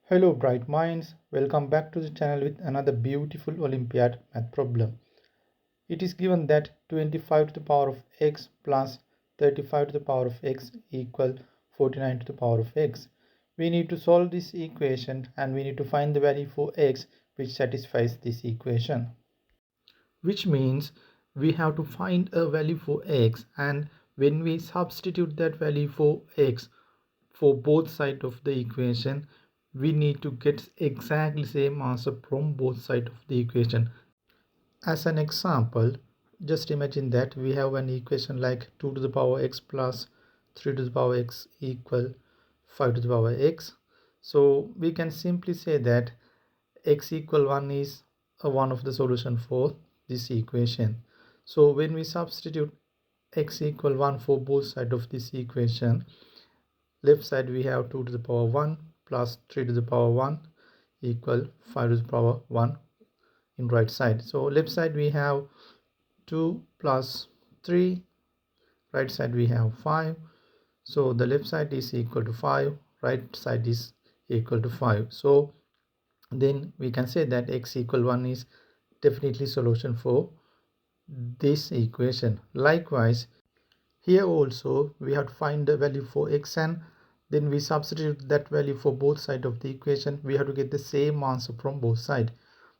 Hello bright minds, welcome back to the channel with another beautiful Olympiad math problem. It is given that 25 to the power of x plus 35 to the power of x equal 49 to the power of x. We need to solve this equation and we need to find the value for x which satisfies this equation. Which means we have to find a value for x, and when we substitute that value for x for both sides of the equation, we need to get exactly same answer from both sides of the equation. As an example, just imagine that we have an equation like 2 to the power x plus 3 to the power x equal 5 to the power x. So we can simply say that x equal 1 is one of the solution for this equation. So when we substitute x equal 1 for both sides of this equation, left side we have 2 to the power 1 plus 3 to the power 1 equal 5 to the power 1 in right side. So left side we have 2 plus 3, right side we have 5. So the left side is equal to 5, right side is equal to 5. So then we can say that x equal 1 is definitely solution for this equation. Likewise, here also we have to find the value for x, and then we substitute that value for both sides of the equation. We have to get the same answer from both sides.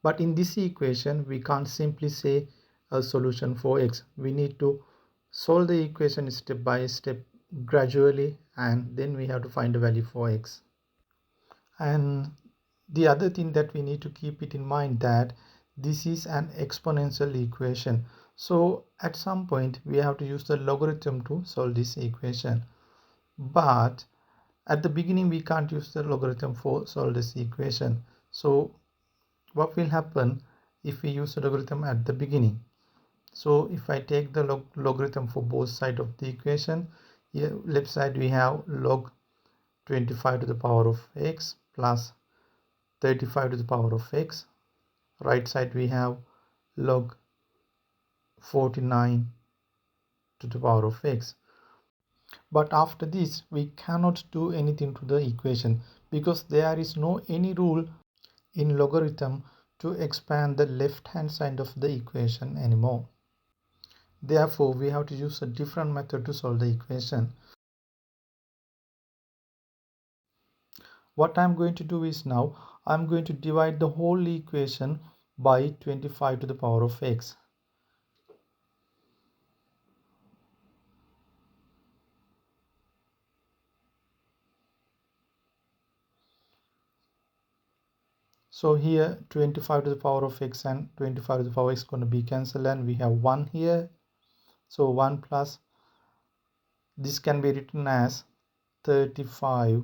But in this equation, we can't simply say a solution for x. We need to solve the equation step by step gradually, and then we have to find the value for x. And the other thing that we need to keep it in mind that this is an exponential equation. So at some point we have to use the logarithm to solve this equation. But at the beginning we can't use the logarithm for solve this equation. So what will happen if we use the logarithm at the beginning? So if I take the logarithm for both sides of the equation, here left side we have log 25 to the power of x plus 35 to the power of x. Right side we have log 49 to the power of x. But after this we cannot do anything to the equation because there is no any rule in logarithm to expand the left hand side of the equation anymore. Therefore we have to use a different method to solve the equation. What I'm going to do is now I'm going to divide the whole equation by 25 to the power of x. So here 25 to the power of x and 25 to the power x is going to be cancelled, and we have 1 here. So 1 plus, this can be written as 35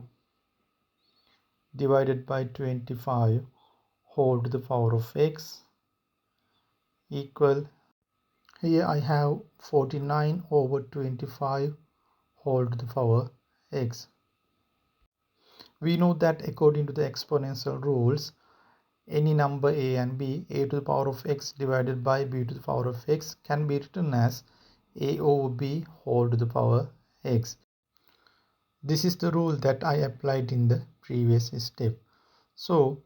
divided by 25 whole to the power of x equal, here I have 49 over 25 whole to the power x. We know that according to the exponential rules, any number a and b, a to the power of x divided by b to the power of x, can be written as a over b whole to the power x. This is the rule that I applied in the previous step. So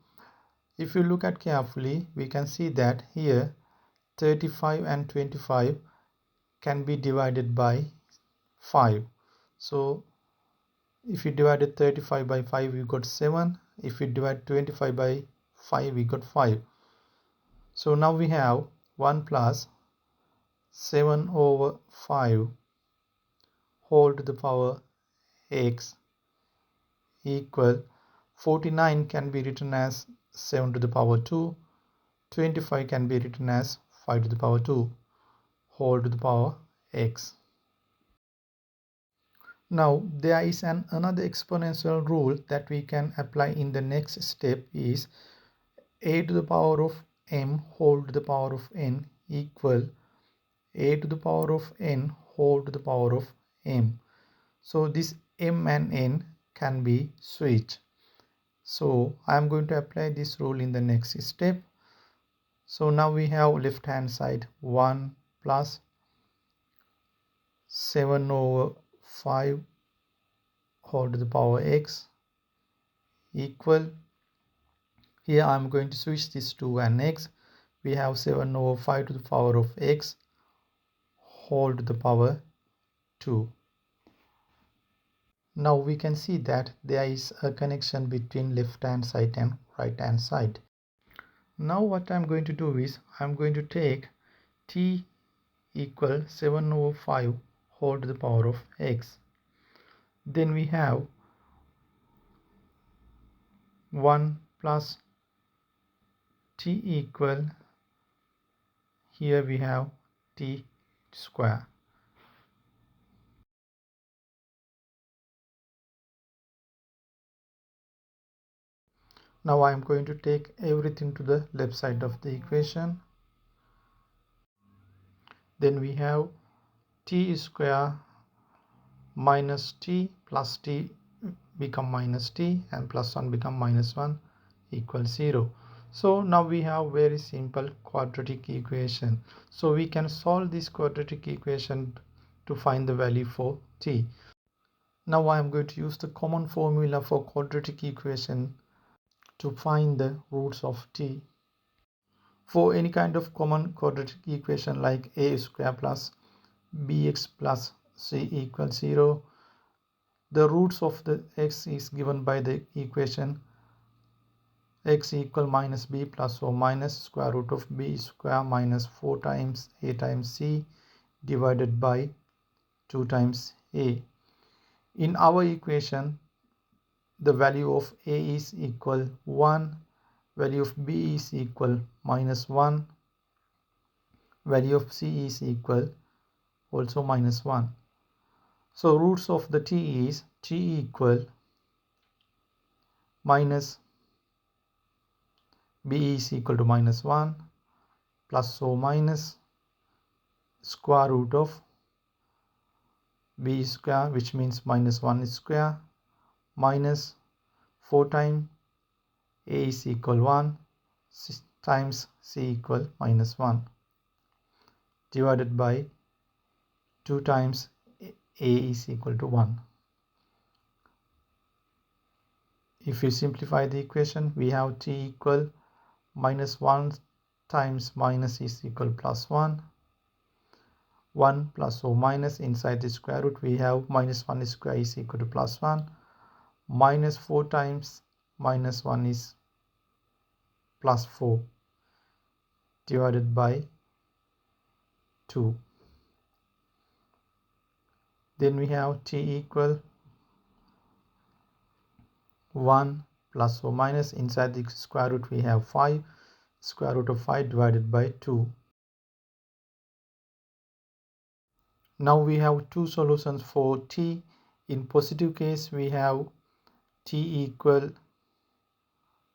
if you look at carefully, we can see that here 35 and 25 can be divided by 5. So if you divided 35 by 5, we got 7. If you divide 25 by 5, we got 5. So now we have 1 plus 7 over 5 whole to the power x equal 49 can be written as 7 to the power 2. 25 can be written as 5 to the power 2 whole to the power x. Now there is another exponential rule that we can apply in the next step is a to the power of m whole to the power of n equal a to the power of n whole to the power of m. So this m and n can be switched. So I am going to apply this rule in the next step. So now we have left hand side 1 plus 7 over 5 whole to the power x equal Here I am going to switch this to an x. We have 7 over 5 to the power of x whole to the power 2. Now we can see that there is a connection between left hand side and right hand side. Now what I am going to do is I am going to take t equal 7 over 5 whole to the power of x. Then we have 1 plus t equal, here we have t square. Now I am going to take everything to the left side of the equation. Then we have t square minus t plus t become minus t and plus 1 become minus 1 equals 0. So now we have very simple quadratic equation. So we can solve this quadratic equation to find the value for t. Now I am going to use the common formula for quadratic equation to find the roots of t. For any kind of common quadratic equation like a square plus bx plus c equals 0, the roots of the x is given by the equation x equal minus b plus or minus square root of b square minus 4 times a times c divided by 2 times a. In our equation, the value of a is equal 1, value of b is equal minus 1, value of c is equal also minus 1. So roots of the t is t equal minus b is equal to minus 1 plus or minus square root of b square, which means minus 1 square, minus 4 times a is equal 1 times c equal minus 1 divided by 2 times a is equal to 1. If we simplify the equation, we have t equal minus 1 times minus is equal plus 1. 1 plus or minus inside the square root, we have minus 1 square is equal to plus 1. Minus 4 times minus 1 is plus 4 divided by 2. Then we have t equal 1 plus or minus inside the square root, we have 5, square root of 5 divided by 2. Now we have two solutions for t. In positive case, we have t equal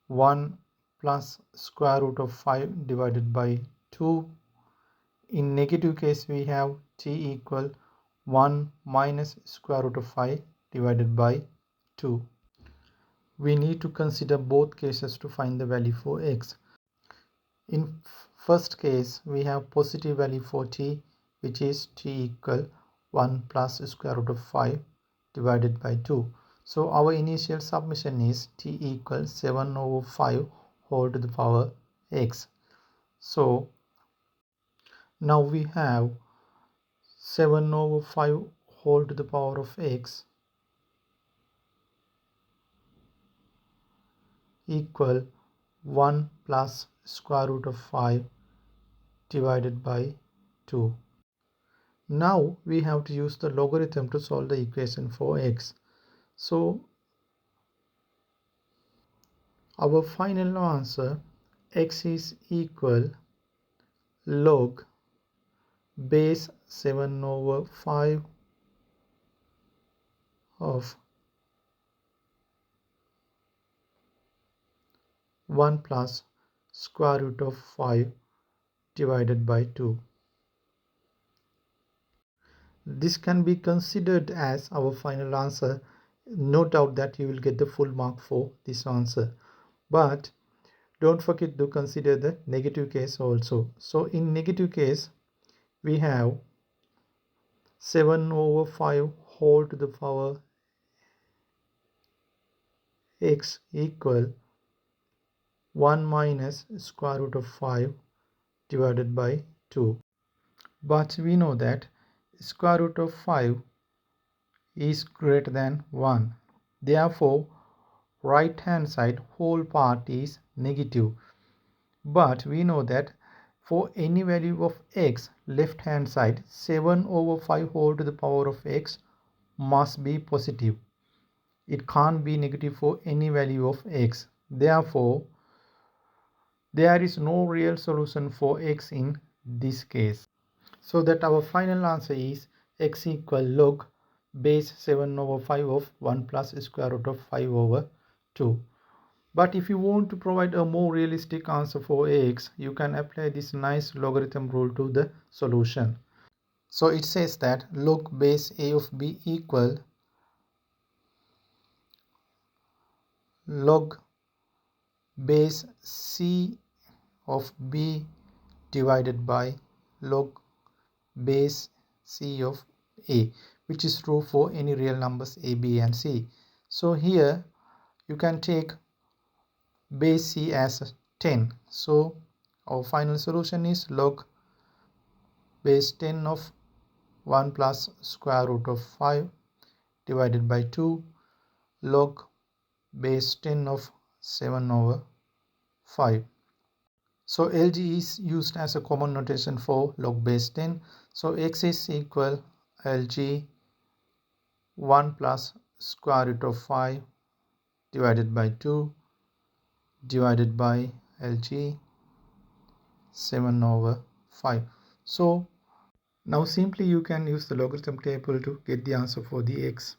1 plus square root of 5 divided by 2. In negative case, we have t equal 1 minus square root of 5 divided by 2. We need to consider both cases to find the value for x. In first case, we have positive value for t, which is t equal 1 plus square root of 5 divided by 2. So our initial submission is t equals 7 over 5 whole to the power x. So now we have 7 over 5 whole to the power of x equal 1 plus square root of 5 divided by 2. Now we have to use the logarithm to solve the equation for x. So our final answer, x is equal log base 7 over 5 of 1 plus square root of 5 divided by 2. This can be considered as our final answer. No doubt that you will get the full mark for this answer. But don't forget to consider the negative case also. So in negative case, we have 7 over 5 whole to the power x equal 1 minus square root of 5 divided by 2. But we know that square root of 5 is greater than 1. Therefore, right hand side whole part is negative. But we know that for any value of x, left hand side 7 over 5 whole to the power of x must be positive. It can't be negative for any value of x. Therefore, there is no real solution for x in this case. So that our final answer is x equal log base 7 over 5 of 1 plus square root of 5 over 2. But if you want to provide a more realistic answer for x, you can apply this nice logarithm rule to the solution. So it says that log base a of b equal log base c of b divided by log base c of a, which is true for any real numbers a, b and c. So here you can take base c as 10. So our final solution is log base 10 of 1 plus square root of 5 divided by 2 log base 10 of 7 over 5. So LG is used as a common notation for log base 10. So x is equal LG 1 plus square root of 5 divided by 2 divided by LG 7 over 5. So now simply you can use the logarithm table to get the answer for the x.